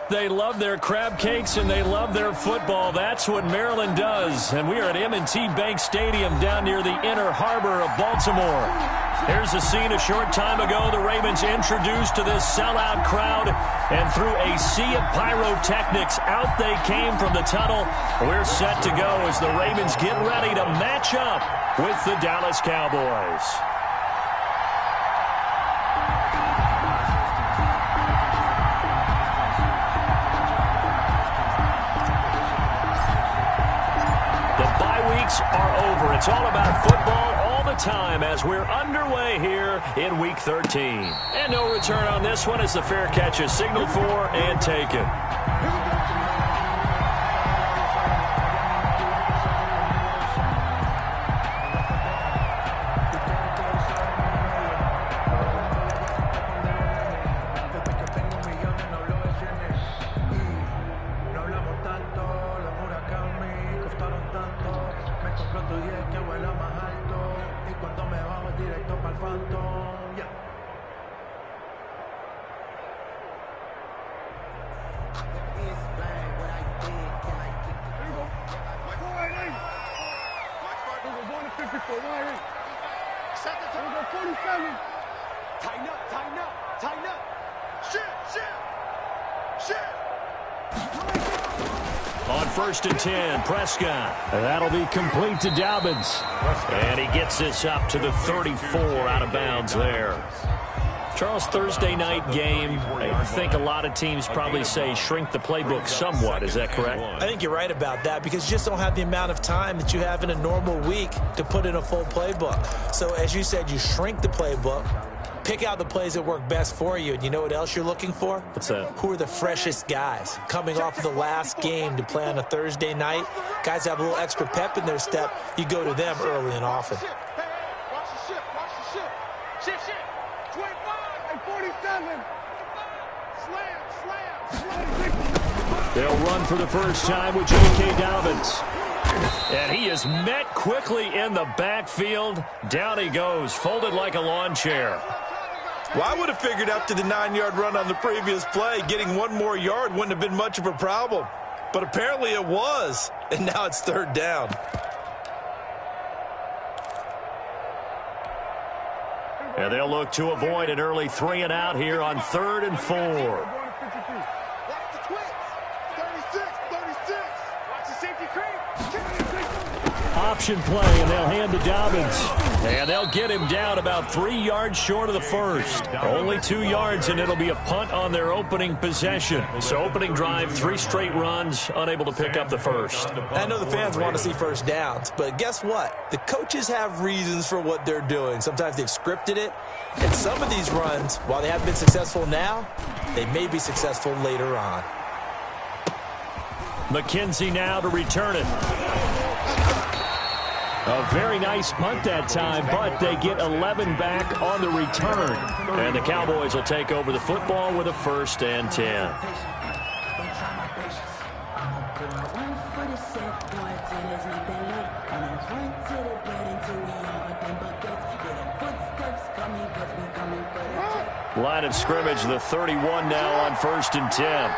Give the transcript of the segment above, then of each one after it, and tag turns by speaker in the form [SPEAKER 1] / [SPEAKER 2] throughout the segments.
[SPEAKER 1] They love their crab cakes and they love their football. That's what Maryland does. And we are at M&T Bank Stadium down near the Inner Harbor of Baltimore. Here's a scene a short time ago. The Ravens introduced to this sellout crowd, and through a sea of pyrotechnics, out they came from the tunnel. We're set to go as the Ravens get ready to match up with the Dallas Cowboys. Are over. It's all about football all the time as we're underway here in Week 13. And no return on this one as the fair catch is signaled for and taken. On 1st and 10, Prescott. That'll be complete to Dobbins. And he gets this up to the 34 out of bounds there. Charles, Thursday night game, I think a lot of teams probably say shrink the playbook somewhat. Is that correct?
[SPEAKER 2] I think you're right about that because you just don't have the amount of time that you have in a normal week to put in a full playbook. So as you said, you shrink the playbook, pick out the plays that work best for you. And you know what else you're looking for?
[SPEAKER 1] What's that?
[SPEAKER 2] Who are the freshest guys coming off of the last game to play on a Thursday night? Guys have a little extra pep in their step. You go to them early and often.
[SPEAKER 1] They'll run for the first time with J.K. Dobbins. And he is met quickly in the backfield. Down he goes, folded like a lawn chair.
[SPEAKER 2] Well, I would have figured after the 9-yard run on the previous play, getting one more yard wouldn't have been much of a problem. But apparently it was, and now it's 3rd down.
[SPEAKER 1] And they'll look to avoid an early 3 and out here on 3rd and 4. Option play, and they'll hand to Dobbins. And they'll get him down about 3 yards short of the first. Only 2 yards, and it'll be a punt on their opening possession. So opening drive, 3 straight runs, unable to pick up the first.
[SPEAKER 2] I know the fans want to see first downs, but guess what? The coaches have reasons for what they're doing. Sometimes they've scripted it, and some of these runs, while they haven't been successful now, they may be successful later on.
[SPEAKER 1] McKenzie now to return it. A very nice punt that time, but they get 11 back on the return. And the Cowboys will take over the football with a 1st and 10. Line of scrimmage, the 31 now on 1st and 10.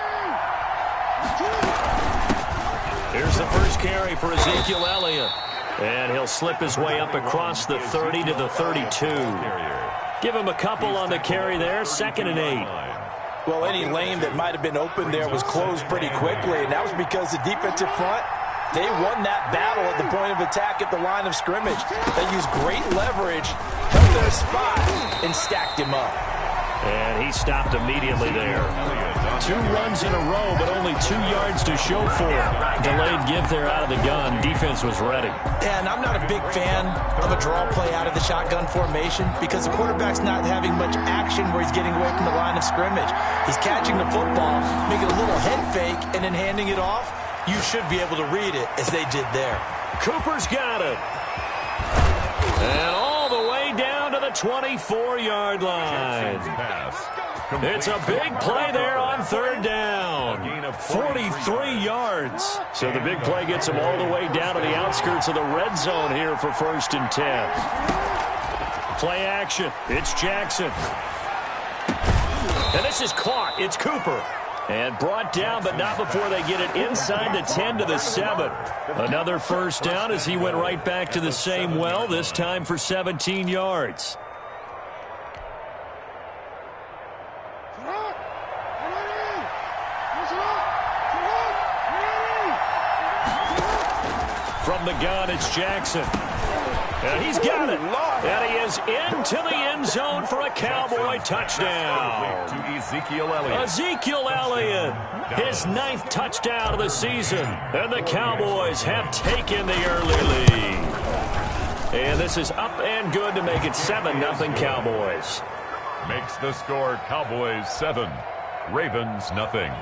[SPEAKER 1] Here's the first carry for Ezekiel Elliott. And he'll slip his way up across the 30 to the 32. Give him a couple on the carry there, 2nd and 8.
[SPEAKER 2] Well, any lane that might have been open there was closed pretty quickly, and that was because the defensive front, they won that battle at the point of attack at the line of scrimmage. They used great leverage, held their spot, and stacked him up.
[SPEAKER 1] And he stopped immediately there. 2 runs in a row, but only 2 yards to show for it. Delayed give there out of the gun. Defense was ready.
[SPEAKER 2] And I'm not a big fan of a draw play out of the shotgun formation because the quarterback's not having much action where he's getting away from the line of scrimmage. He's catching the football, making a little head fake, and then handing it off. You should be able to read it as they did there.
[SPEAKER 1] Cooper's got it. And all the way down to the 24-yard line. It's a big play there on 3rd down. 43 yards. So the big play gets him all the way down to the outskirts of the red zone here for 1st and 10. Play action. It's Jackson. And this is caught. It's Cooper. And brought down, but not before they get it inside the 10 to the 7. Another first down as he went right back to the same well, this time for 17 yards. From the gun, it's Jackson. And he's got it. And he is into the end zone for a Cowboy touchdown.
[SPEAKER 3] To Ezekiel Elliott.
[SPEAKER 1] Ezekiel Elliott, his 9th touchdown of the season. And the Cowboys have taken the early lead. And this is up and good to make it 7-0 Cowboys.
[SPEAKER 3] Makes the score Cowboys 7, Ravens nothing.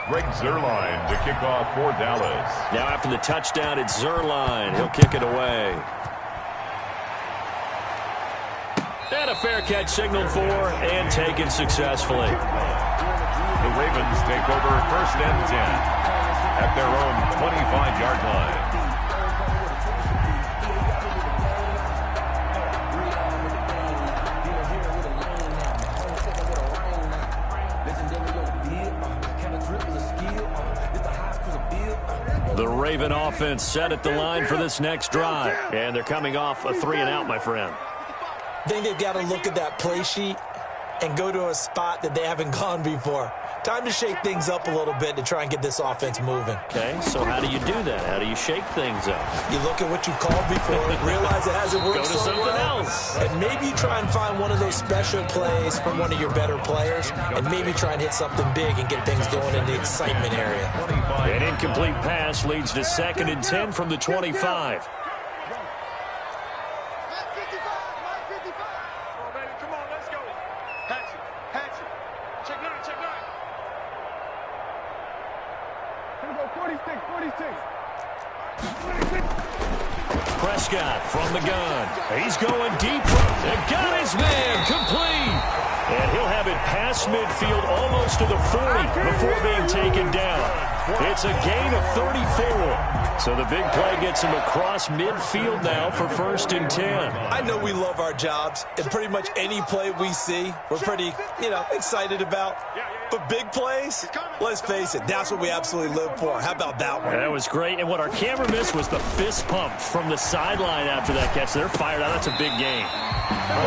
[SPEAKER 3] Greg Zuerlein to kick off for Dallas.
[SPEAKER 1] Now after the touchdown, it's Zuerlein. He'll kick it away. And a fair catch signaled for and taken successfully.
[SPEAKER 3] The Ravens take over 1st and 10 at their own 25-yard line.
[SPEAKER 1] The Raven offense set at the line for this next drive. And they're coming off a 3-and-out, my friend.
[SPEAKER 2] I think they've got to look at that play sheet and go to a spot that they haven't gone before. Time to shake things up a little bit to try and get this offense moving.
[SPEAKER 1] Okay, so how do you do that? How do you shake things up?
[SPEAKER 2] You look at what you called before, realize it hasn't worked
[SPEAKER 1] Go to something else.
[SPEAKER 2] and maybe you try and find one of those special plays from one of your better players, and maybe try and hit something big and get things going in the excitement area.
[SPEAKER 1] An incomplete pass leads to 2nd and 10 from the 25. Prescott from the gun. He's going deep. And got his man complete. And he'll have it past midfield almost to the 40 before being taken down. It's a gain of 34. So the big play gets him across midfield now for 1st and 10.
[SPEAKER 2] I know we love our jobs, and pretty much any play we see, we're pretty, excited about. But big plays, let's face it, that's what we absolutely live for. How about that one?
[SPEAKER 1] That was great. And what our camera missed was the fist pump from the sideline after that catch. They're fired out. That's a big gain.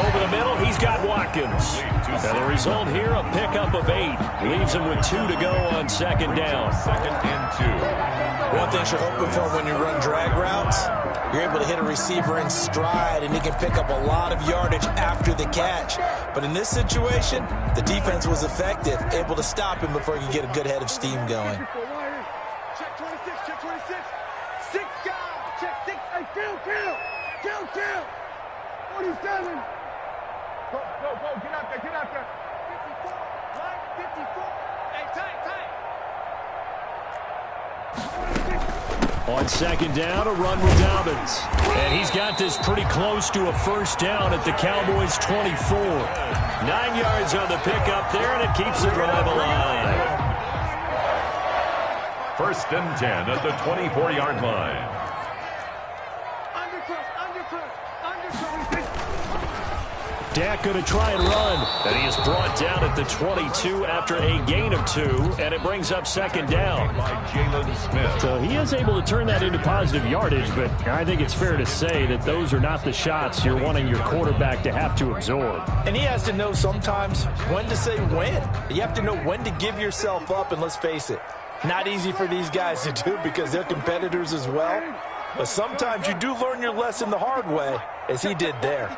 [SPEAKER 1] Over the middle, he's got Watkins. And the result here, a pickup of 8. Leaves him with 2 to go on 2nd down.
[SPEAKER 3] 2nd and 2.
[SPEAKER 2] One thing you're hoping for when you run drag routes, you're able to hit a receiver in stride, and he can pick up a lot of yardage after the catch. But in this situation, the defense was effective, able to stop him before he could get a good head of steam going.
[SPEAKER 4] Check 26, check 26. 6 guys, check 6. Hey, kill. 47. Go, get out there, 54, line 54. Hey, tight.
[SPEAKER 1] On 2nd down, a run with Dobbins. And he's got this pretty close to a first down at the Cowboys' 24. 9 yards on the pickup there, and it keeps the drive alive.
[SPEAKER 3] 1st and 10 at the 24-yard line.
[SPEAKER 1] Dak going to try and run. And he is brought down at the 22 after a gain of 2, and it brings up 2nd down.
[SPEAKER 3] By Jalen Smith.
[SPEAKER 1] So he is able to turn that into positive yardage, but I think it's fair to say that those are not the shots you're wanting your quarterback to have to absorb.
[SPEAKER 2] And he has to know sometimes when to say when. You have to know when to give yourself up, and let's face it, not easy for these guys to do because they're competitors as well. But sometimes you do learn your lesson the hard way, as he did there.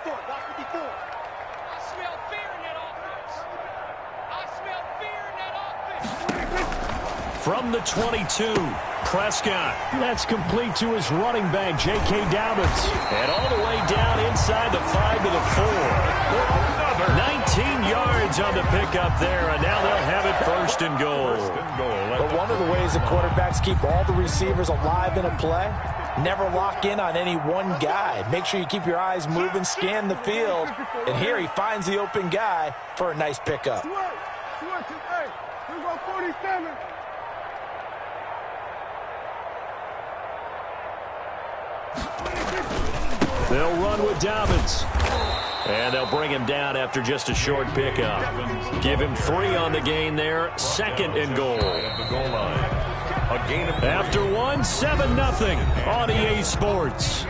[SPEAKER 1] From the 22, Prescott. That's complete to his running back, J.K. Dobbins. And all the way down inside the 5 to the 4. 19 yards on the pickup there, and now they'll have it 1st and goal.
[SPEAKER 2] But one of the ways the quarterbacks keep all the receivers alive in a play, never lock in on any one guy. Make sure you keep your eyes moving, scan the field, and here he finds the open guy for a nice pickup.
[SPEAKER 4] Here go 47.
[SPEAKER 1] They'll run with Dobbins. And they'll bring him down after just a short pickup. Give him 3 on the gain there. 2nd and goal. After 1, 7-0 on EA Sports.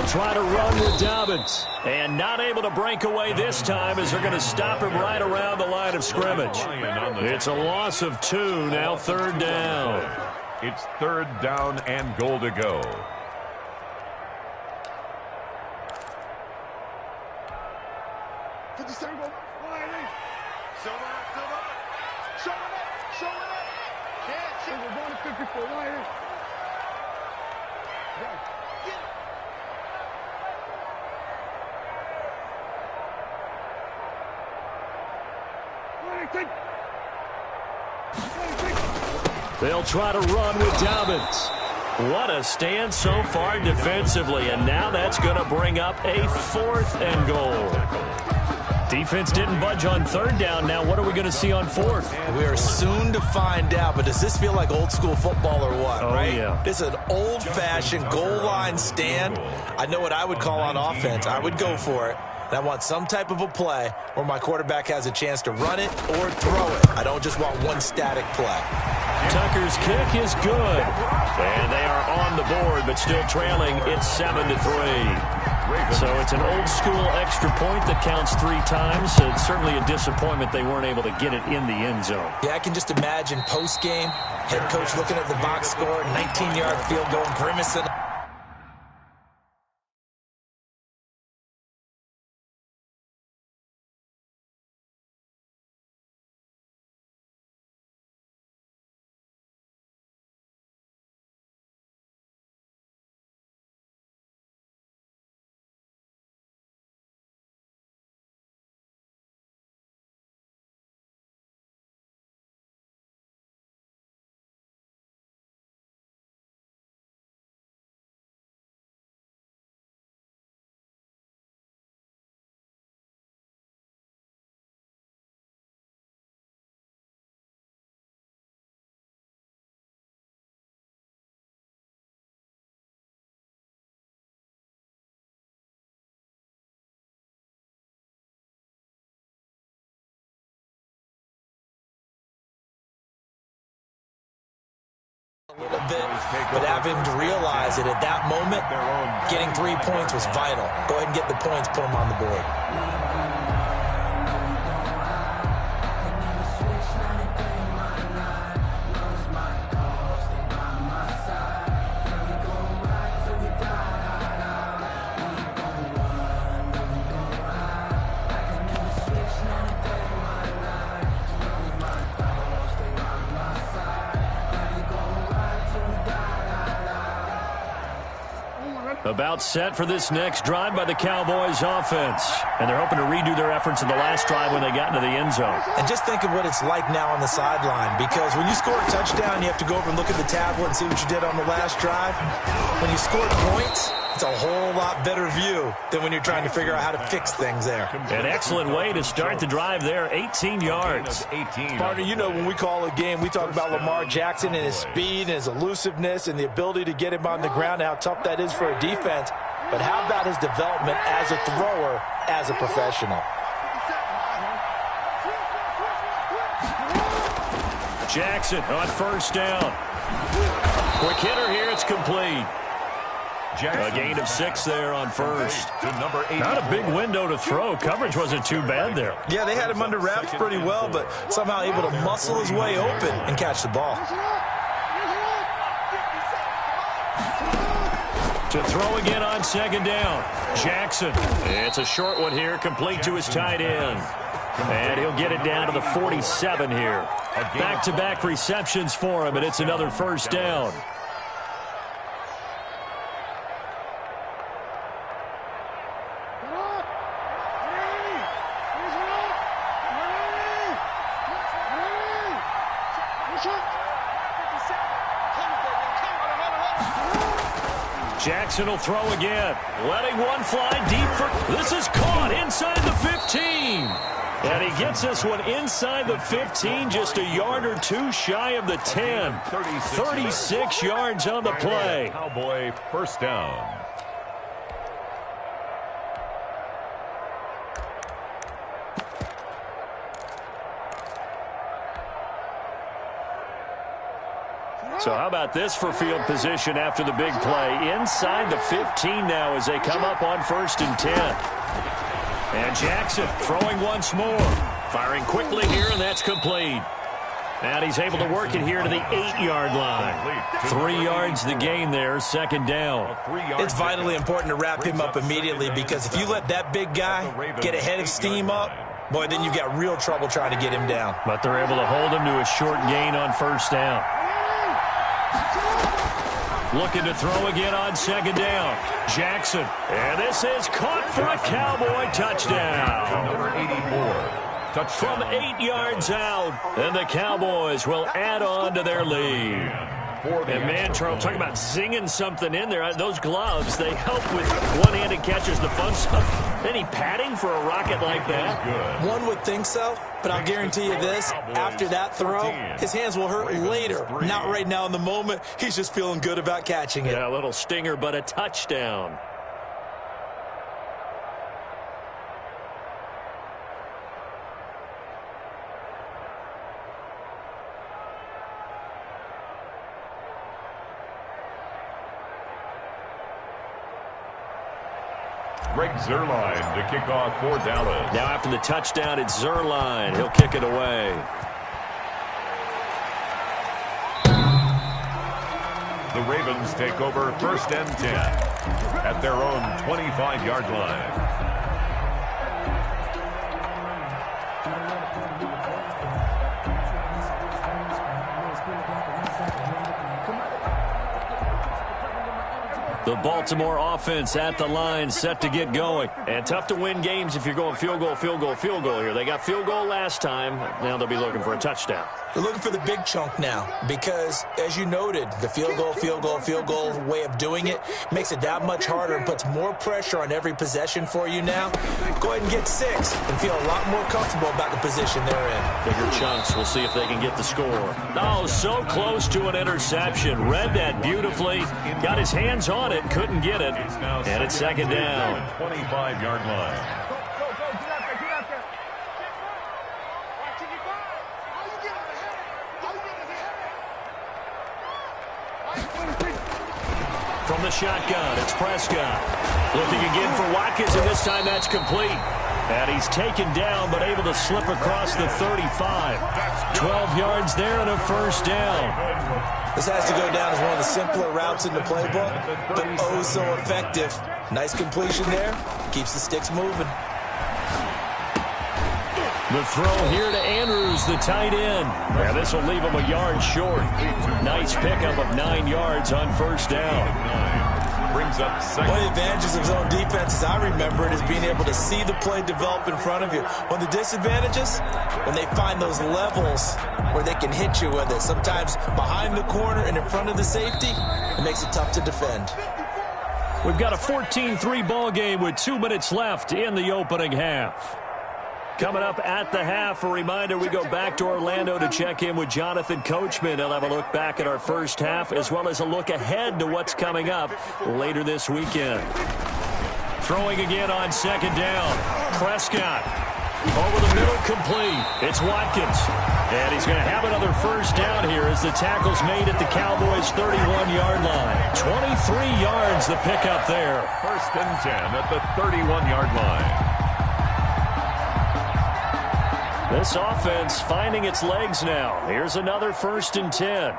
[SPEAKER 1] Try to run with Dobbins. And not able to break away this time as they're going to stop him right around the line of scrimmage. It's a loss of 2, now 3rd down.
[SPEAKER 3] It's 3rd down and goal to go.
[SPEAKER 1] They'll try to run with Dobbins. What a stand so far defensively, and now that's going to bring up a 4th and goal. Defense didn't budge on 3rd down. Now what are we going to see on 4th?
[SPEAKER 2] We are soon to find out, but does this feel like old school football or what?
[SPEAKER 1] Oh,
[SPEAKER 2] right?
[SPEAKER 1] Yeah.
[SPEAKER 2] This is an old-fashioned goal line stand. I know what I would call on offense. I would go for it. And I want some type of a play where my quarterback has a chance to run it or throw it. I don't just want one static play.
[SPEAKER 1] Tucker's kick is good. And they are on the board, but still trailing. It's 7-3. So it's an old-school extra point that counts 3 times. It's certainly a disappointment they weren't able to get it in the end zone.
[SPEAKER 2] Yeah, I can just imagine post-game, head coach looking at the box score, 19-yard field goal, grimacing. A little bit, but have him to realize that at that moment, getting 3 points was vital. Go ahead and get the points, put them on the board.
[SPEAKER 1] About set for this next drive by the Cowboys offense. And they're hoping to redo their efforts in the last drive when they got into the end zone.
[SPEAKER 2] And just think of what it's like now on the sideline, because when you score a touchdown, you have to go over and look at the tablet and see what you did on the last drive. When you score points, it's a whole lot better view than when you're trying to figure out how to fix things there.
[SPEAKER 1] An excellent way to start the drive there, 18 yards.
[SPEAKER 2] Partner, you know when we call a game, we talk about Lamar Jackson and his speed and his elusiveness and the ability to get him on the ground, how tough that is for a defense. But how about his development as a thrower, as a professional?
[SPEAKER 1] Jackson on 1st down. Quick hitter here, it's complete. A gain of 6 there on 1st.
[SPEAKER 3] To number 8.
[SPEAKER 1] Not a big window to throw. Coverage wasn't too bad there.
[SPEAKER 2] Yeah, they had him under wraps pretty well, but somehow able to muscle his way open and catch the ball.
[SPEAKER 1] To throw again on 2nd down. Jackson. It's a short one here, complete to his tight end. And he'll get it down to the 47 here. Back-to-back receptions for him, and it's another 1st down. Jackson will throw again. Letting one fly deep for... This is caught inside the 15. And he gets this one inside the 15, just a yard or two shy of the 10. 36 yards on the play.
[SPEAKER 3] Cowboy first down.
[SPEAKER 1] So how about this for field position after the big play? Inside the 15 now as they come up on 1st and 10. And Jackson throwing once more. Firing quickly here, and that's complete. And he's able to work it here to the 8-yard line. 3 yards the gain there, 2nd down.
[SPEAKER 2] It's vitally important to wrap him up immediately, because if you let that big guy get a head of steam up, boy, then you've got real trouble trying to get him down.
[SPEAKER 1] But they're able to hold him to a short gain on 1st down. Looking to throw again on 2nd down. Jackson. And this is caught for a Cowboy touchdown.
[SPEAKER 3] Number 84.
[SPEAKER 1] From 8 yards out. And the Cowboys will add on to their lead. And man, Charles, talking about zinging something in there. Those gloves, they help with one-handed catches, the fun stuff. Any padding for a rocket like that?
[SPEAKER 2] One would think so, but I'll guarantee you this. After that throw, his hands will hurt later. Not right now in the moment. He's just feeling good about catching it.
[SPEAKER 1] Yeah, a little stinger, but a touchdown.
[SPEAKER 3] Greg Zuerlein to kick off for Dallas.
[SPEAKER 1] Now after the touchdown, it's Zuerlein. He'll kick it away.
[SPEAKER 3] The Ravens take over 1st and 10 at their own 25-yard line.
[SPEAKER 1] The Baltimore offense at the line, set to get going. And tough to win games if you're going field goal, field goal, field goal here. They got field goal last time. Now they'll be looking for a touchdown.
[SPEAKER 2] They're looking for the big chunk now because, as you noted, the field goal, field goal, field goal way of doing it makes it that much harder and puts more pressure on every possession for you now. Go ahead and get 6 and feel a lot more comfortable about the position they're in.
[SPEAKER 1] Bigger chunks. We'll see if they can get the score. Oh, so close to an interception. Read that beautifully. Got his hands on it. Couldn't get it. And it's 2nd down.
[SPEAKER 3] 25-yard line.
[SPEAKER 1] From the shotgun, it's Prescott. Looking again for Watkins, and this time that's complete. And he's taken down, but able to slip across the 35. 12 yards there and a 1st down.
[SPEAKER 2] This has to go down as one of the simpler routes in the playbook, but oh so effective. Nice completion there. Keeps the sticks moving.
[SPEAKER 1] The throw here to Andrews, the tight end. And this will leave him a yard short. Nice pickup of 9 yards on 1st down.
[SPEAKER 3] Brings up 2nd.
[SPEAKER 2] One of the advantages of zone defense, as I remember it, is being able to see the play develop in front of you. One of the disadvantages, when they find those levels where they can hit you with it, sometimes behind the corner and in front of the safety, it makes it tough to defend.
[SPEAKER 1] We've got a 14-3 ball game with 2 minutes left in the opening half. Coming up at the half, a reminder, we go back to Orlando to check in with Jonathan Coachman. He'll have a look back at our first half, as well as a look ahead to what's coming up later this weekend. Throwing again on 2nd down. Prescott over the middle, complete. It's Watkins. And he's going to have another 1st down here as the tackle's made at the Cowboys' 31-yard line. 23 yards the pickup there.
[SPEAKER 3] 1st and 10 at the 31-yard line.
[SPEAKER 1] This offense finding its legs now. Here's another 1st and 10.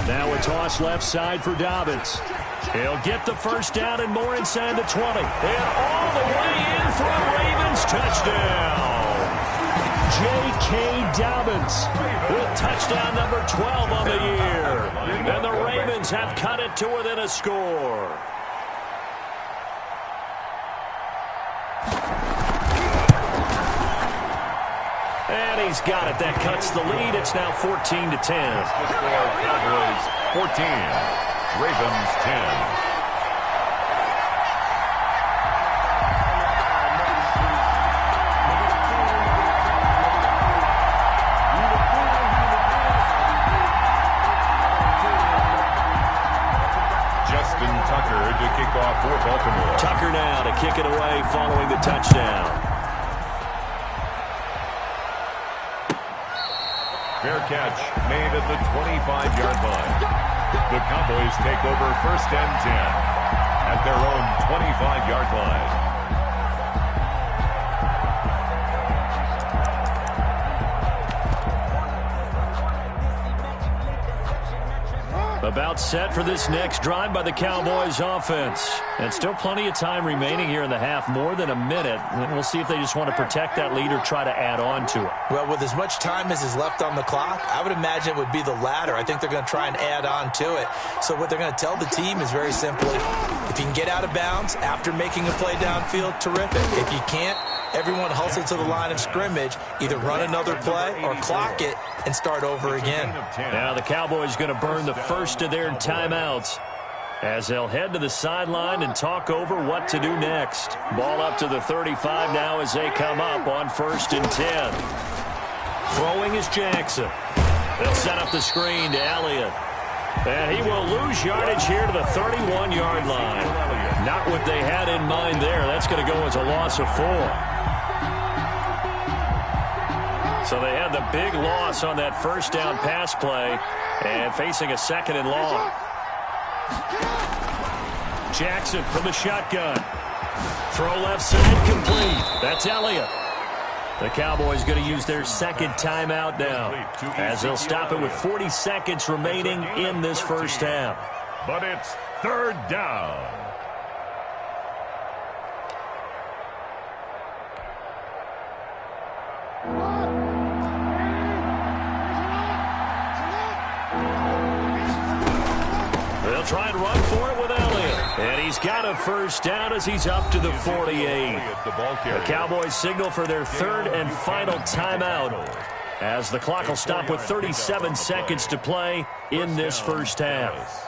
[SPEAKER 1] Now a toss left side for Dobbins. He'll get the 1st down and more inside the 20. And all the way in for a Ravens touchdown. J.K. Dobbins with touchdown number 12 on the year. And the Ravens have cut it to within a score. And he he's got it. That cuts the lead. It's now 14-10.
[SPEAKER 3] Cowboys 14, Ravens 10. To kick off for Baltimore.
[SPEAKER 1] Tucker now to kick it away following the touchdown.
[SPEAKER 3] Fair catch made at the 25-yard line. The Cowboys take over 1st and 10 at their own 25-yard line.
[SPEAKER 1] About set for this next drive by the Cowboys offense. And still plenty of time remaining here in the half, more than a minute. And we'll see if they just want to protect that lead or try to add on to it.
[SPEAKER 2] Well, with as much time as is left on the clock, I would imagine it would be the latter. I think they're going to try and add on to it. So what they're going to tell the team is very simply, if you can get out of bounds after making a play downfield, terrific. If you can't, everyone hustle to the line of scrimmage, either run another play or clock it and start over again.
[SPEAKER 1] Now the Cowboys going to burn the first of their timeouts as they'll head to the sideline and talk over what to do next. Ball up to the 35 now as they come up on 1st and 10. Throwing is Jackson. They'll set up the screen to Elliott. And he will lose yardage here to the 31-yard line. Not what they had in mind there. That's going to go as a loss of 4. So they had the big loss on that first down pass play and facing a 2nd and long. Jackson from the shotgun. Throw left side complete. That's Elliott. The Cowboys going to use their 2nd timeout now as they'll stop it with 40 seconds remaining in this first half.
[SPEAKER 3] But it's 3rd down.
[SPEAKER 1] They'll try and run for it with Elliott. And he's got a first down as he's up to the 48. The Cowboys signal for their 3rd and final timeout as the clock will stop with 37 seconds to play in this first half.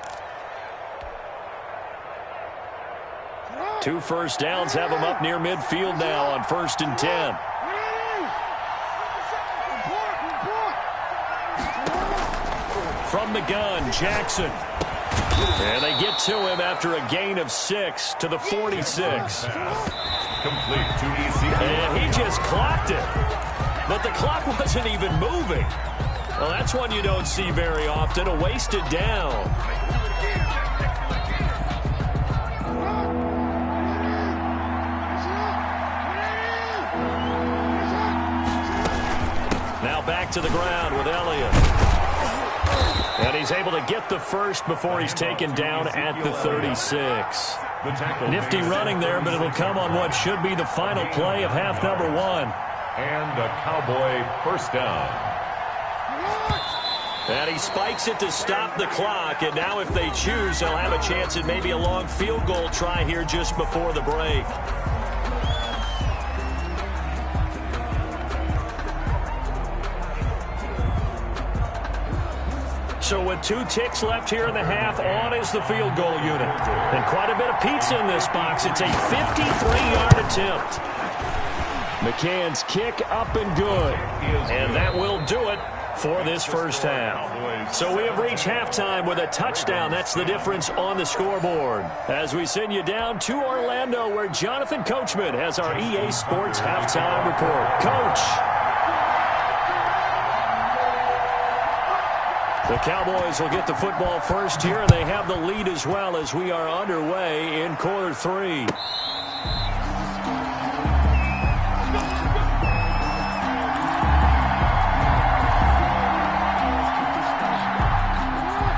[SPEAKER 1] 2 first downs have them up near midfield now on 1st and 10. From the gun, Jackson. And they get to him after a gain of 6 to the 46.
[SPEAKER 3] Complete to EC.
[SPEAKER 1] And he just clocked it. But the clock wasn't even moving. Well, that's one you don't see very often, a wasted down. Now back to the ground with Elliott. And he's able to get the first before he's taken down at the 36. Nifty running there, but it'll come on what should be the final play of half number 1.
[SPEAKER 3] And a Cowboy first down.
[SPEAKER 1] And he spikes it to stop the clock. And now if they choose, they'll have a chance at maybe a long field goal try here just before the break. So with 2 ticks left here in the half, on is the field goal unit. And quite a bit of pizza in this box. It's a 53-yard attempt. McCann's kick up and good. And that will do it for this first half. So we have reached halftime with a touchdown. That's the difference on the scoreboard. As we send you down to Orlando, where Jonathan Coachman has our EA Sports halftime report. Coach. The Cowboys will get the football first here, and they have the lead as well as we are underway in quarter 3.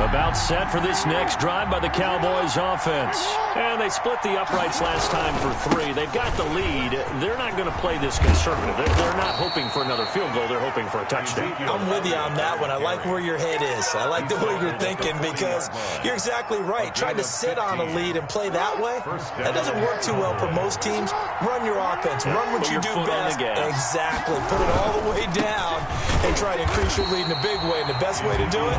[SPEAKER 1] About set for this next drive by the Cowboys offense. And they split the uprights last time for 3. They've got the lead. They're not going to play this conservative. They're not hoping for another field goal. They're hoping for a touchdown.
[SPEAKER 2] I'm with you on that one. I like where your head is. I like the way you're thinking because you're exactly right. Trying to sit on a lead and play that way, that doesn't work too well for most teams. Run your offense. Run what you do best. Exactly. Put it all the way down and try to increase your lead in a big way. And the best way to do it,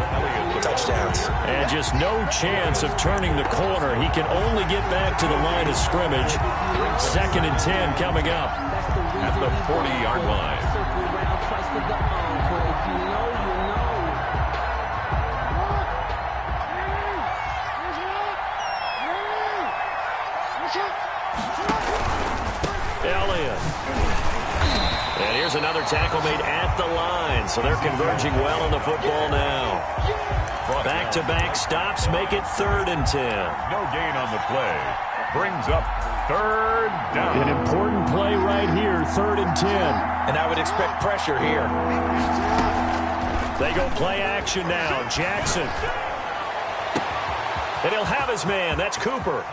[SPEAKER 2] touchdowns.
[SPEAKER 1] And just no chance of turning the corner. He can only get back to the line of scrimmage. 2nd and 10 coming up.
[SPEAKER 3] At the 40-yard line.
[SPEAKER 1] Elliott. And here's another tackle made at the line. So they're converging well on the football now. Back-to-back stops make it 3rd and 10.
[SPEAKER 3] No gain on the play. Brings up 3rd down.
[SPEAKER 1] An important play right here, 3rd and 10.
[SPEAKER 2] And I would expect pressure here.
[SPEAKER 1] They go play action now. Jackson. And he'll have his man. That's Cooper.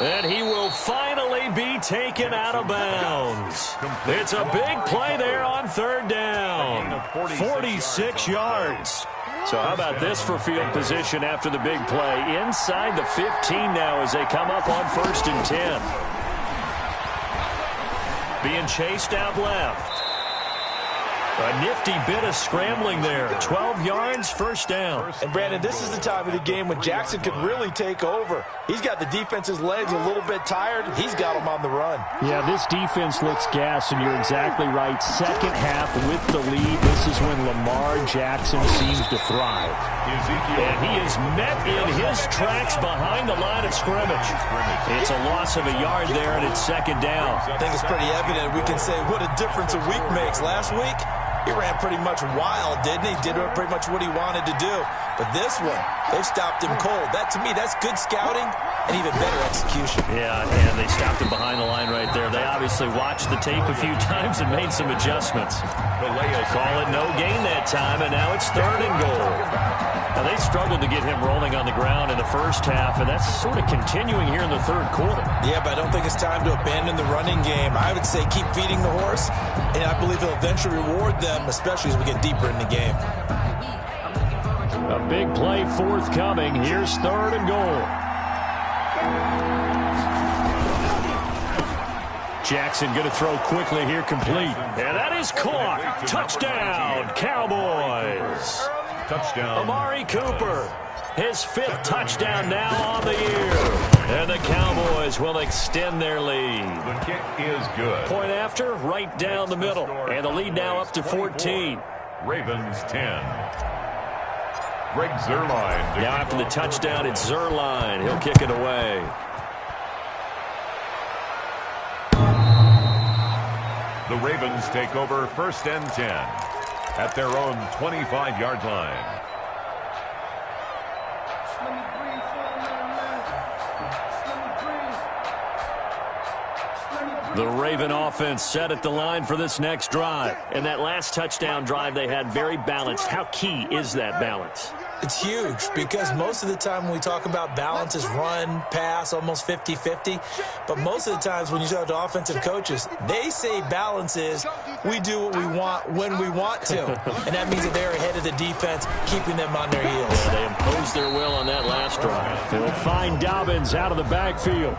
[SPEAKER 1] And he will finally be taken out of bounds. It's a big play there on 3rd down. 46 yards. So how about this for field position after the big play? Inside the 15 now as they come up on 1st and 10. Being chased out left. A nifty bit of scrambling there. 12 yards, 1st down.
[SPEAKER 2] And, Brandon, this is the time of the game when Jackson could really take over. He's got the defense's legs a little bit tired. He's got them on the run.
[SPEAKER 1] Yeah, this defense looks gassed, and you're exactly right. Second half with the lead. This is when Lamar Jackson seems to thrive. And he is met in his tracks behind the line of scrimmage. It's a loss of a yard there, and it's 2nd down.
[SPEAKER 2] I think it's pretty evident. We can say what a difference a week makes. Last week, he ran pretty much wild, didn't he? Did pretty much what he wanted to do. But this one, they've stopped him cold. That, to me, that's good scouting and even better execution.
[SPEAKER 1] Yeah, and they stopped him behind the line right there. They obviously watched the tape a few times and made some adjustments. Call it no gain that time, and now it's 3rd and goal. Now, they struggled to get him rolling on the ground in the first half, and that's sort of continuing here in the 3rd quarter.
[SPEAKER 2] Yeah, but I don't think it's time to abandon the running game. I would say keep feeding the horse, and I believe he'll eventually reward them, especially as we get deeper in the game.
[SPEAKER 1] A big play forthcoming. Here's 3rd and goal. Jackson going to throw quickly here, complete. And that is caught. Touchdown, Cowboys.
[SPEAKER 3] Touchdown.
[SPEAKER 1] Amari Cooper, his 5th touchdown now on the year. And the Cowboys will extend their lead.
[SPEAKER 3] The kick is good.
[SPEAKER 1] Point after, right down the middle. And the lead now up to 14.
[SPEAKER 3] Ravens 10. Greg Zuerlein.
[SPEAKER 1] Now after the touchdown, it's Zuerlein. He'll kick it away.
[SPEAKER 3] The Ravens take over 1st and 10 at their own 25-yard line.
[SPEAKER 1] The Raven offense set at the line for this next drive. And that last touchdown drive they had very balanced. How key is that balance?
[SPEAKER 2] It's huge because most of the time when we talk about balance is run, pass, almost 50-50. But most of the times when you talk to offensive coaches, they say balance is we do what we want when we want to. And that means that they're ahead of the defense, keeping them on their heels.
[SPEAKER 1] Yeah, they imposed their will on that last drive. They'll find Dobbins out of the backfield.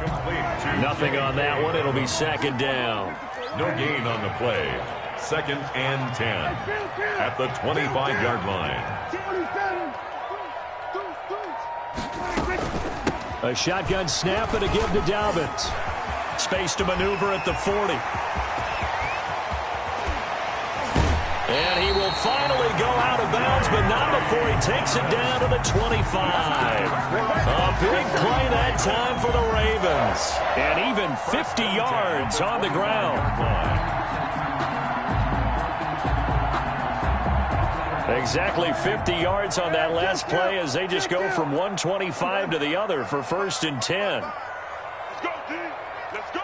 [SPEAKER 1] Nothing on that one. It'll be 2nd down.
[SPEAKER 3] No gain on the play. 2nd and 10 at the 25-yard line.
[SPEAKER 1] A shotgun snap and a give to Dobbins. Space to maneuver at the 40. And he will finally go out of bounds, but not before he takes it down to the 25. A big play that time for the Ravens. And even 50 yards on the ground. Exactly 50 yards on that last play as they just go from 125 to the other for 1st and 10.
[SPEAKER 4] Let's go, D. Let's go.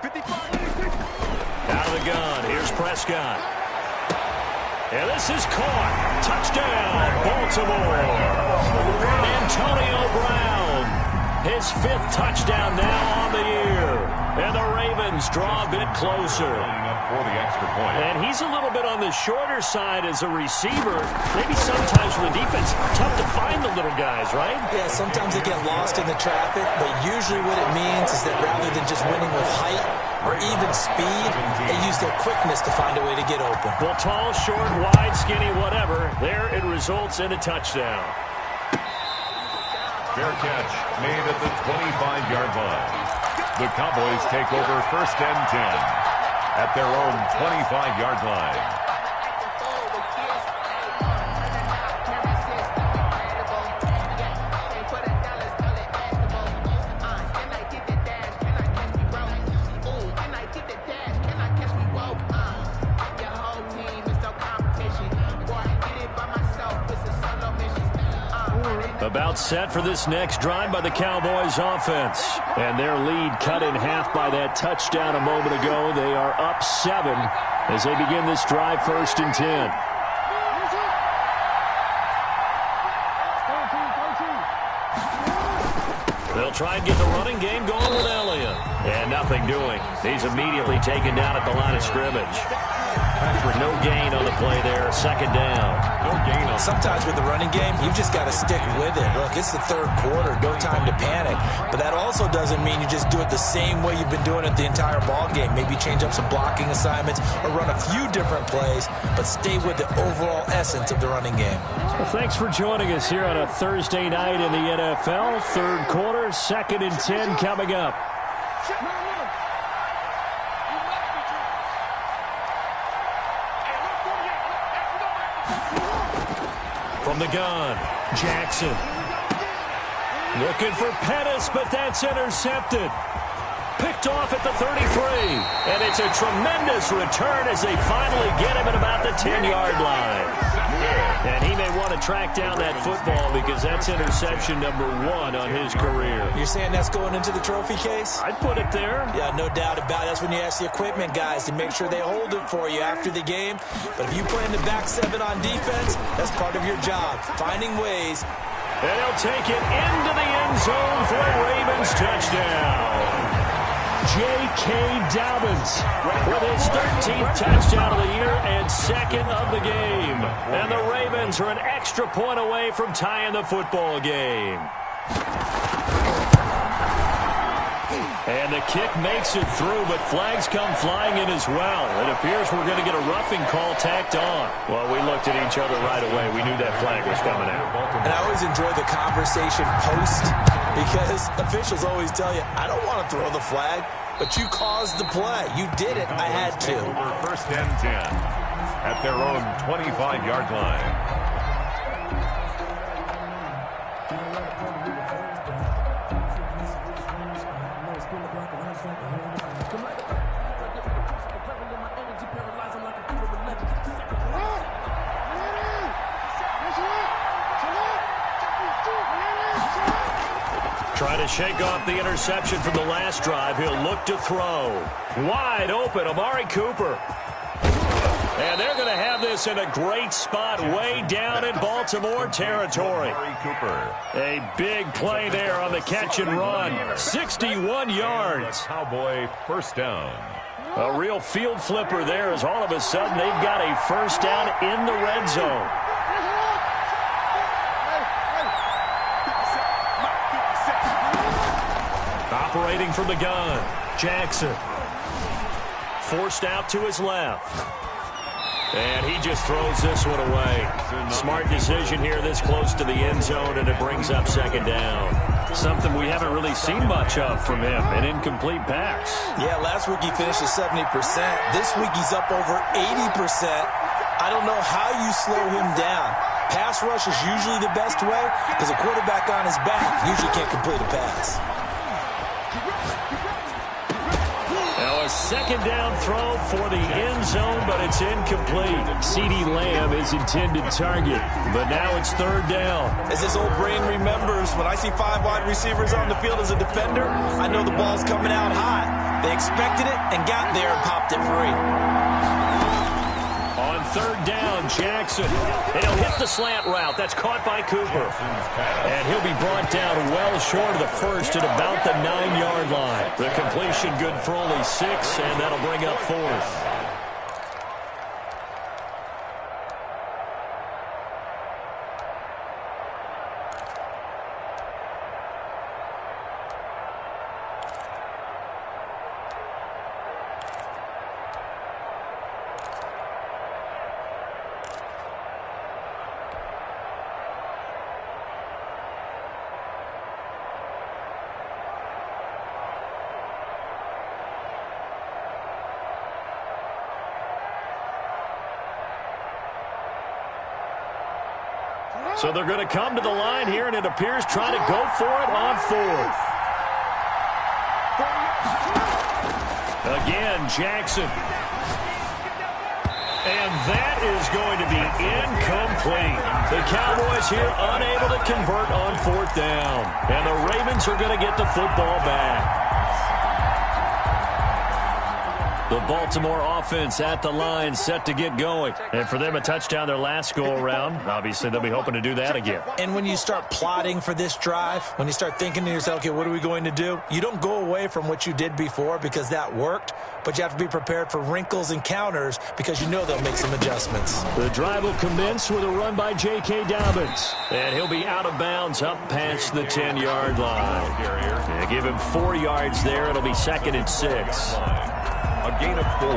[SPEAKER 4] 55.
[SPEAKER 1] Out of the gun. Here's Prescott. And this is caught. Touchdown, Baltimore. Antonio Brown, his 5th touchdown now on the year. And the Ravens draw a bit closer.
[SPEAKER 3] For the extra point.
[SPEAKER 1] And he's a little bit on the shorter side as a receiver. Maybe sometimes for the defense, tough to find the little guys, right?
[SPEAKER 2] Yeah, sometimes they get lost in the traffic, but usually what it means is that rather than just winning with height or even speed, they use their quickness to find a way to get open.
[SPEAKER 1] Well, tall, short, wide, skinny, whatever, there it results in a touchdown.
[SPEAKER 3] Fair catch made at the 25-yard line. The Cowboys take over 1st and 10 at their own 25-yard line.
[SPEAKER 1] About set for this next drive by the Cowboys offense. And their lead cut in half by that touchdown a moment ago. They are up 7 as they begin this drive 1st and 10. They'll try and get the running game going with Elliott. And nothing doing. He's immediately taken down at the line of scrimmage. No gain on the play there. 2nd down.
[SPEAKER 3] No gain on.
[SPEAKER 2] Sometimes with the running game, you've just got to stick with it. Look, it's the 3rd quarter. No time to panic. But that also doesn't mean you just do it the same way you've been doing it the entire ball game. Maybe change up some blocking assignments or run a few different plays, but stay with the overall essence of the running game.
[SPEAKER 1] Well, thanks for joining us here on a Thursday night in the NFL. 3rd quarter, 2nd and 10 coming up. From the gun, Jackson. Looking for Pettis, but that's intercepted. Picked off at the 33. And it's a tremendous return as they finally get him at about the 10-yard line. And he may want to track down that football because that's interception number 1 on his career.
[SPEAKER 2] You're saying that's going into the trophy case?
[SPEAKER 1] I'd put it there.
[SPEAKER 2] Yeah, no doubt about it. That's when you ask the equipment guys to make sure they hold it for you after the game. But if you play in the back 7 on defense, that's part of your job, finding ways.
[SPEAKER 1] And he'll take it into the end zone for a Ravens touchdown. J.K. Dobbins with his 13th touchdown of the year and 2nd of the game. And the Ravens are an extra point away from tying the football game. And the kick makes it through, but flags come flying in as well. It appears we're going to get a roughing call tacked on. Well, we looked at each other right away. We knew that flag was coming out.
[SPEAKER 2] And I always enjoy the conversation post because officials always tell you, I don't want to throw the flag, but you caused the play. You did it. I had to.
[SPEAKER 3] Over 1st and 10 at their own 25-yard line.
[SPEAKER 1] Trying to shake off the interception from the last drive. He'll look to throw. Wide open, Amari Cooper. And they're going to have this in a great spot way down in Baltimore territory.
[SPEAKER 3] Amari Cooper.
[SPEAKER 1] A big play there on the catch and run. 61 yards.
[SPEAKER 3] Cowboy 1st down.
[SPEAKER 1] A real field flipper there as all of a sudden they've got a 1st down in the red zone. Operating from the gun, Jackson. Forced out to his left. And he just throws this one away. Smart decision here this close to the end zone, and it brings up 2nd down. Something we haven't really seen much of from him, an incomplete pass.
[SPEAKER 2] Yeah, last week he finished at 70%. This week he's up over 80%. I don't know how you slow him down. Pass rush is usually the best way because a quarterback on his back usually can't complete a pass.
[SPEAKER 1] Now a 2nd down throw for the end zone, but it's incomplete. CeeDee Lamb is intended target, but now it's 3rd down.
[SPEAKER 2] As this old brain remembers, when I see 5 wide receivers on the field as a defender, I know the ball's coming out hot. They expected it and got there and popped it free.
[SPEAKER 1] On third down. Jackson. And he'll hit the slant route. That's caught by Cooper. And he'll be brought down well short of the first at about the 9-yard line. The completion good for only 6, and that'll bring up 4th. So they're going to come to the line here, and it appears trying to go for it on 4th. Again, Jackson. And that is going to be incomplete. The Cowboys here unable to convert on 4th down. And the Ravens are going to get the football back. The Baltimore offense at the line, set to get going. And for them, a touchdown their last go-around. Obviously, they'll be hoping to do that again.
[SPEAKER 2] And when you start plotting for this drive, when you start thinking to yourself, okay, what are we going to do? You don't go away from what you did before because that worked, but you have to be prepared for wrinkles and counters because you know they'll make some adjustments.
[SPEAKER 1] The drive will commence with a run by J.K. Dobbins. And he'll be out of bounds up past the 10-yard line. Yeah, give him 4 yards there. It'll be 2nd and 6.
[SPEAKER 3] A gain of 4.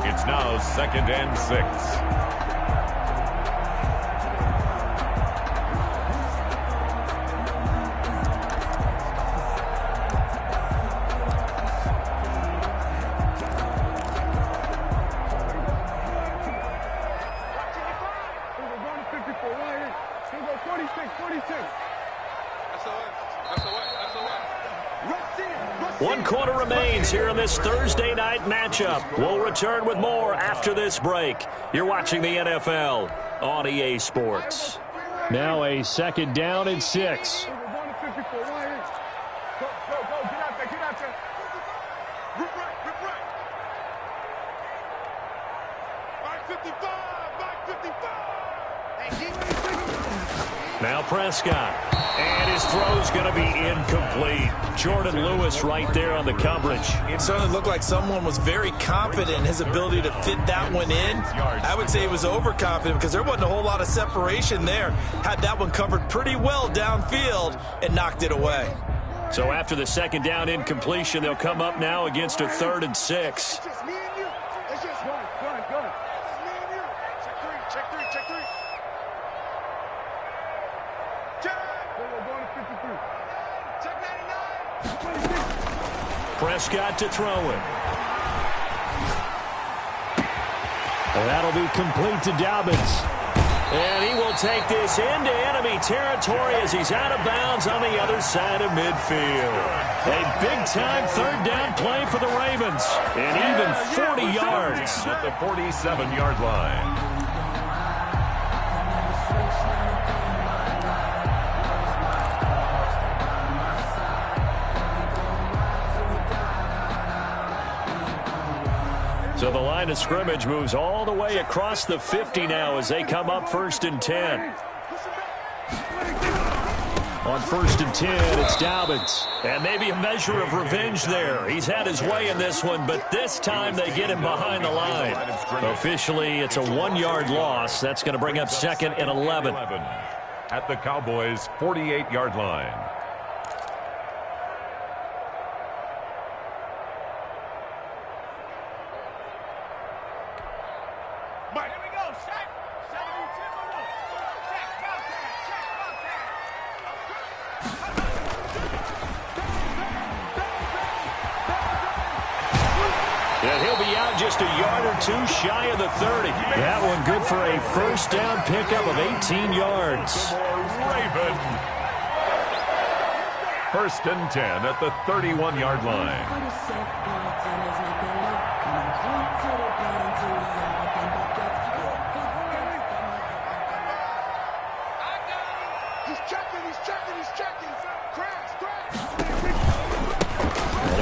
[SPEAKER 3] It's now 2nd and 6.
[SPEAKER 1] One quarter remains here in this Thursday night matchup. We'll return with more after this break. You're watching the NFL on EA Sports. Now a 2nd down and 6. Now Prescott. And his throw's going to be incomplete. Jordan Lewis right there on the coverage.
[SPEAKER 2] It certainly looked like someone was very confident in his ability to fit that one in. I would say he was overconfident because there wasn't a whole lot of separation there. Had that one covered pretty well downfield and knocked it away.
[SPEAKER 1] So after the 2nd down incompletion, they'll come up now against a 3rd and 6. Prescott to throw it. That'll be complete to Dobbins. And he will take this into enemy territory as he's out of bounds on the other side of midfield. A big-time 3rd down play for the Ravens. And even 40 yards.
[SPEAKER 3] At the 47-yard line.
[SPEAKER 1] So the line of scrimmage moves all the way across the 50 now as they come up 1st and 10. On 1st and 10, it's Dobbins. And maybe a measure of revenge there. He's had his way in this one, but this time they get him behind the line. Officially, it's a 1-yard loss. That's going to bring up 2nd and 11.
[SPEAKER 3] At the Cowboys' 48-yard line.
[SPEAKER 1] And he'll be out just a yard or 2 shy of the 30. That one good for a 1st down pickup of 18 yards.
[SPEAKER 3] Raven. 1st and 10 at the 31-yard line.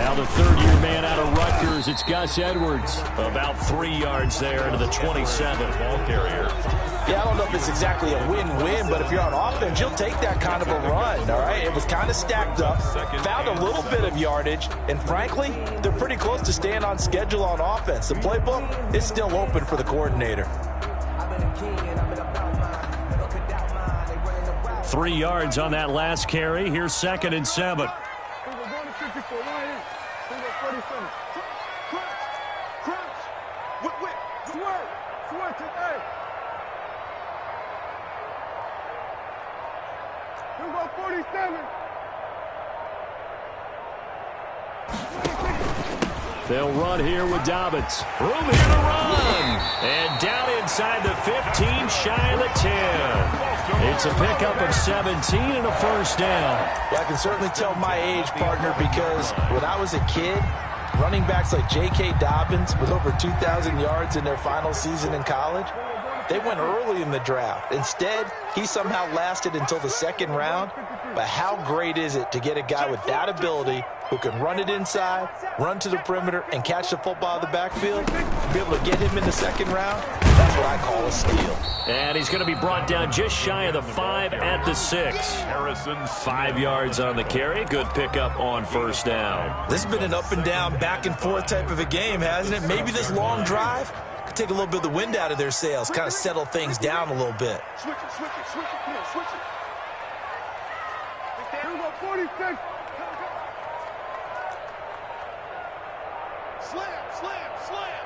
[SPEAKER 1] Now the third-year man out of Rutgers, it's Gus Edwards. About 3 yards there to the 27.
[SPEAKER 3] Ball carrier.
[SPEAKER 2] Yeah, I don't know if it's exactly a win-win, but if you're on offense, you'll take that kind of a run, all right? It was kind of stacked up, found a little bit of yardage, and frankly, they're pretty close to staying on schedule on offense. The playbook is still open for the coordinator.
[SPEAKER 1] 3 yards on that last carry. Here's 2nd and 7. They'll run here with Dobbins. Room here to run. And down inside the 15, shy of the 10. It's a pickup of 17 and a first down.
[SPEAKER 2] Well, I can certainly tell my age, partner, because when I was a kid, running backs like J.K. Dobbins with over 2,000 yards in their final season in college, they went early in the draft. Instead, he somehow lasted until the 2nd round. But how great is it to get a guy with that ability who can run it inside, run to the perimeter, and catch the football in the backfield? Be able to get him in the 2nd round, that's what I call a steal.
[SPEAKER 1] And he's going to be brought down just shy of the 5 at the 6.
[SPEAKER 3] Harrison.
[SPEAKER 1] 5 yards on the carry. Good pickup on first down.
[SPEAKER 2] This has been an up and down, back and forth type of a game, hasn't it? Maybe this long drive could take a little bit of the wind out of their sails, kind of settle things down a little bit.
[SPEAKER 4] Switch it, switch it, switch it. Come on, switch it. Here we go, 46. Slam, slam, slam.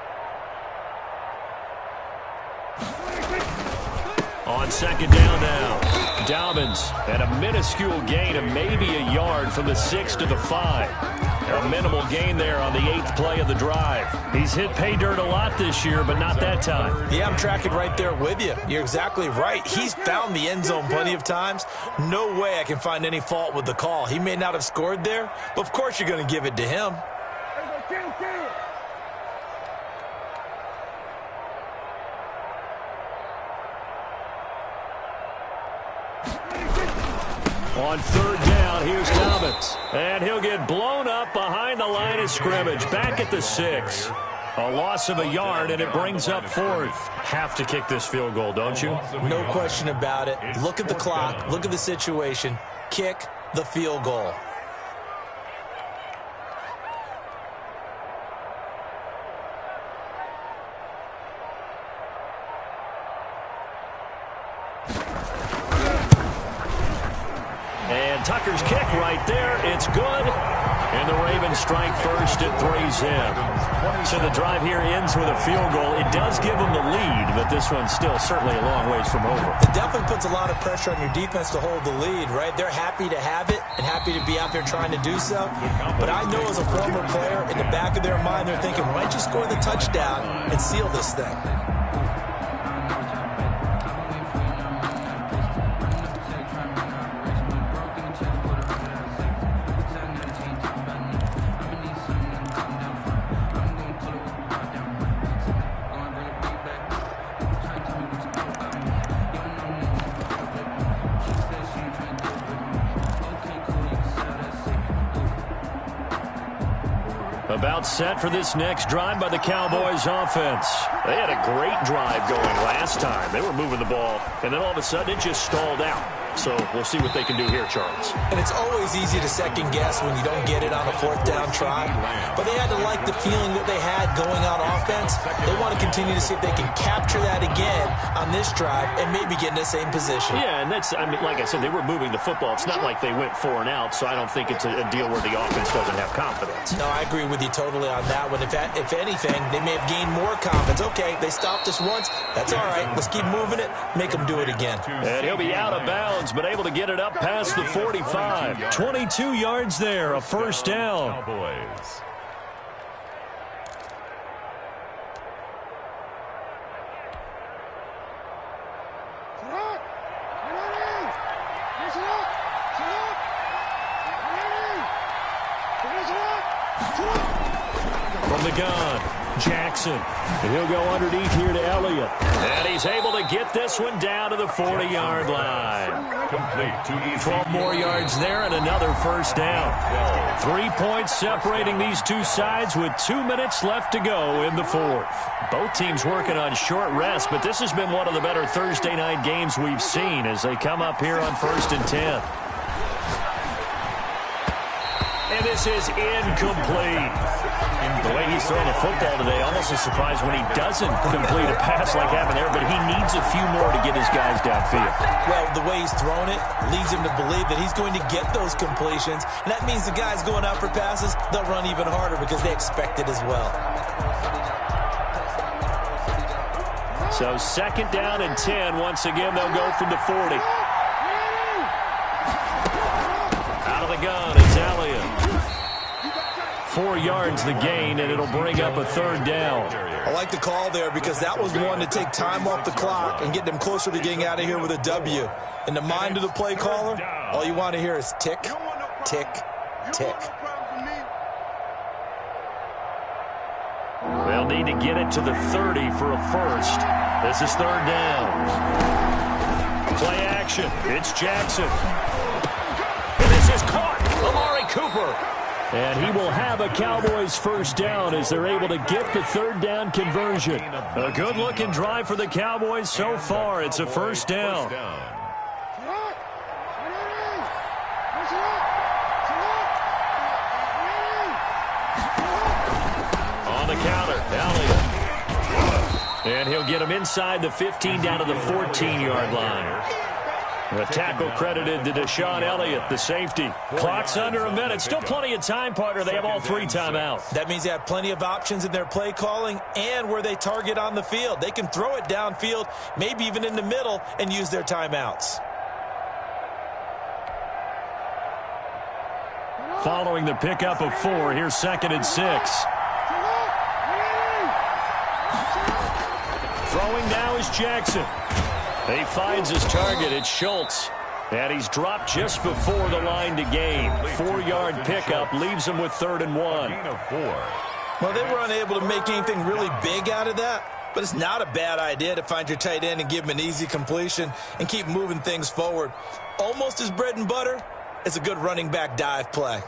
[SPEAKER 1] On 2nd down now, Dobbins at a minuscule gain of maybe a yard from the 6 to the 5. A minimal gain there on the 8th play of the drive. He's hit pay dirt a lot this year, but not that time.
[SPEAKER 2] Yeah, I'm tracking right there with you. You're exactly right. He's found the end zone plenty of times. No way I can find any fault with the call. He may not have scored there, but of course you're going to give it to him.
[SPEAKER 1] On 3rd down, here's Dobbins. And he'll get blown up behind the line of scrimmage. Back at the 6. A loss of a yard, and it brings up 4th. Have to kick this field goal, don't you?
[SPEAKER 2] No question about it. Look at the clock. Look at the situation. Kick the field goal.
[SPEAKER 1] And Tucker's kick right there. It's good. And the Ravens strike first. It 3's in. So the drive here ends with a field goal. It does give them the lead, but this one's still certainly a long ways from over.
[SPEAKER 2] It definitely puts a lot of pressure on your defense to hold the lead, right? They're happy to have it and happy to be out there trying to do so. But I know as a former player, in the back of their mind, they're thinking, why don't you score the touchdown and seal this thing?
[SPEAKER 1] About set for this next drive by the Cowboys offense. They had a great drive going last time. They were moving the ball, and then all of a sudden it just stalled out. So we'll see what they can do here, Charles.
[SPEAKER 2] And it's always easy to second guess when you don't get it on a 4th down try. But they had to like the feeling that they had going on offense. They want to continue to see if they can capture that again on this drive and maybe get in the same position.
[SPEAKER 1] Yeah, and that's, I mean, like I said, they were moving the football. It's not like they went 4 and out, so I don't think it's a deal where the offense doesn't have confidence.
[SPEAKER 2] No, I agree with you totally on that one. If anything, they may have gained more confidence. Okay, they stopped us once. That's all right. Let's keep moving it. Make them do it again.
[SPEAKER 1] And he'll be out of bounds, but able to get it up past the 45. 22 yards there, a first down.
[SPEAKER 3] Cowboys.
[SPEAKER 1] From the gun, Jackson. And he'll go underneath here to Elliott. And he's able to get this one down to the 40-yard line.
[SPEAKER 3] Complete to
[SPEAKER 1] 12 more yards there and another first down. 3 points separating these two sides with 2 minutes left to go in the fourth. Both teams working on short rest, but this has been one of the better Thursday night games we've seen as they come up here on 1st and 10. And this is incomplete. The way he's throwing the football today, almost a surprise when he doesn't complete a pass like happened there, but he needs a few more to get his guys downfield.
[SPEAKER 2] Well, the way he's thrown it leads him to believe that he's going to get those completions, and that means the guys going out for passes, they'll run even harder because they expect it as well.
[SPEAKER 1] So 2nd down and 10. Once again, they'll go from the 40. Out of the gun, it's Elliott. 4 yards the gain, and it'll bring up a 3rd down.
[SPEAKER 2] I like the call there because that was one to take time off the clock and get them closer to getting out of here with a W. In the mind of the play caller, all you want to hear is tick, tick, tick.
[SPEAKER 1] They'll need to get it to the 30 for a first. This is 3rd down. Play action. It's Jackson. And this is caught. Amari Cooper. And he will have a Cowboys first down as they're able to get the 3rd down conversion. A good-looking drive for the Cowboys so far. It's a first down. On the counter, Elliott. And he'll get him inside the 15 down to the 14-yard line. A tackle credited to Deshaun Elliott, the safety. Clock's under a minute. Still plenty of time, partner. They have all 3 timeouts.
[SPEAKER 2] That means they have plenty of options in their play calling and where they target on the field. They can throw it downfield, maybe even in the middle, and use their timeouts.
[SPEAKER 1] Following the pickup of 4, here's 2nd and 6. Throwing now is Jackson. He finds his target. It's Schultz. And he's dropped just before the line to gain. 4-yard pickup leaves him with 3rd and 1.
[SPEAKER 2] Well, they were unable to make anything really big out of that, but it's not a bad idea to find your tight end and give him an easy completion and keep moving things forward. Almost as bread and butter as a good running back dive play.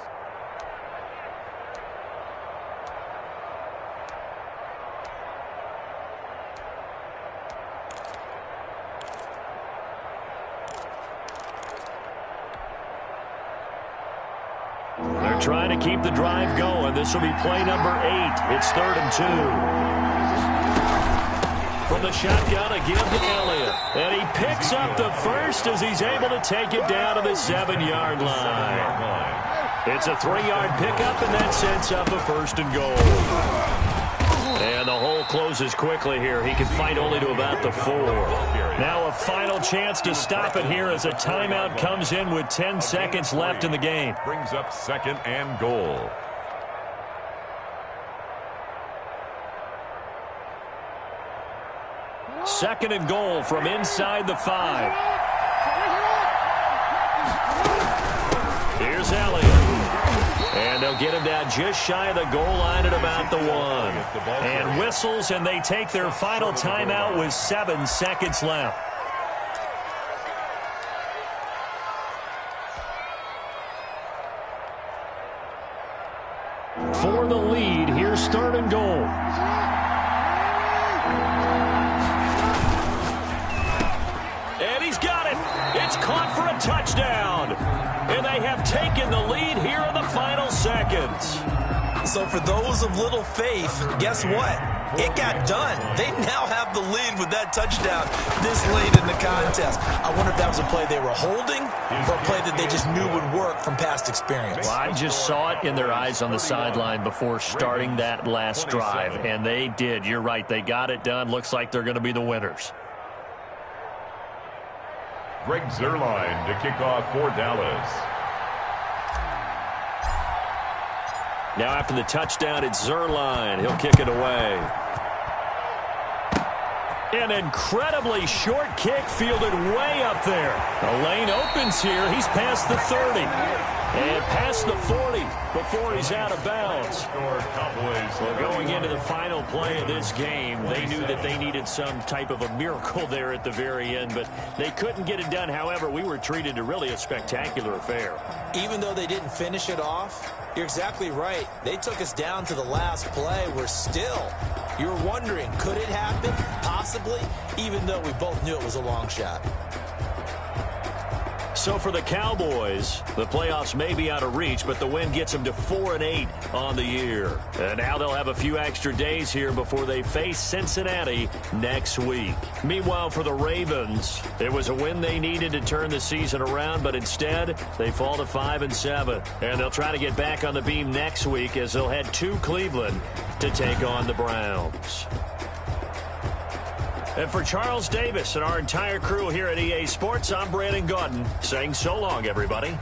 [SPEAKER 1] They're trying to keep the drive going. This will be play number 8. It's 3rd and 2. From the shotgun, a give to Elliott. And he picks up the first as he's able to take it down to the 7-yard line. It's a 3-yard pickup, and that sets up a 1st and goal. And the hole closes quickly here. He can fight only to about the 4. Now a final chance to stop it here as a timeout comes in with 10 seconds left in the game.
[SPEAKER 3] Brings up 2nd and goal.
[SPEAKER 1] Second and goal from inside the 5. Here's Elliott. And they'll get him down just shy of the goal line at about the 1. And whistles, and they take their final timeout with 7 seconds left. For the lead, here's 3rd and goal. And he's got it. It's caught for a touchdown. And they have taken the lead here in the final seconds.
[SPEAKER 2] So for those of little faith, guess what? It got done. They now have the lead with that touchdown this late in the contest. I wonder if that was a play they were holding or a play that they just knew would work from past experience.
[SPEAKER 1] Well, I just saw it in their eyes on the sideline before starting that last drive, and they did. You're right. They got it done. Looks like they're going to be the winners.
[SPEAKER 3] Greg Zuerlein to kick off for Dallas.
[SPEAKER 1] Now after the touchdown, it's Zuerlein. He'll kick it away. An incredibly short kick fielded way up there. The lane opens here. He's past the 30. And past the 40 before he's out of bounds. Well, going into the final play of this game, they knew that they needed some type of a miracle there at the very end, but they couldn't get it done. However, we were treated to really a spectacular affair.
[SPEAKER 2] Even though they didn't finish it off, you're exactly right. They took us down to the last play. We're still, you're wondering, could it happen? Possibly, even though we both knew it was a long shot.
[SPEAKER 1] So for the Cowboys, the playoffs may be out of reach, but the win gets them to 4-8 on the year. And now they'll have a few extra days here before they face Cincinnati next week. Meanwhile, for the Ravens, it was a win they needed to turn the season around, but instead they fall to 5-7. And they'll try to get back on the beam next week as they'll head to Cleveland to take on the Browns. And for Charles Davis and our entire crew here at EA Sports, I'm Brandon Gaudin saying so long, everybody.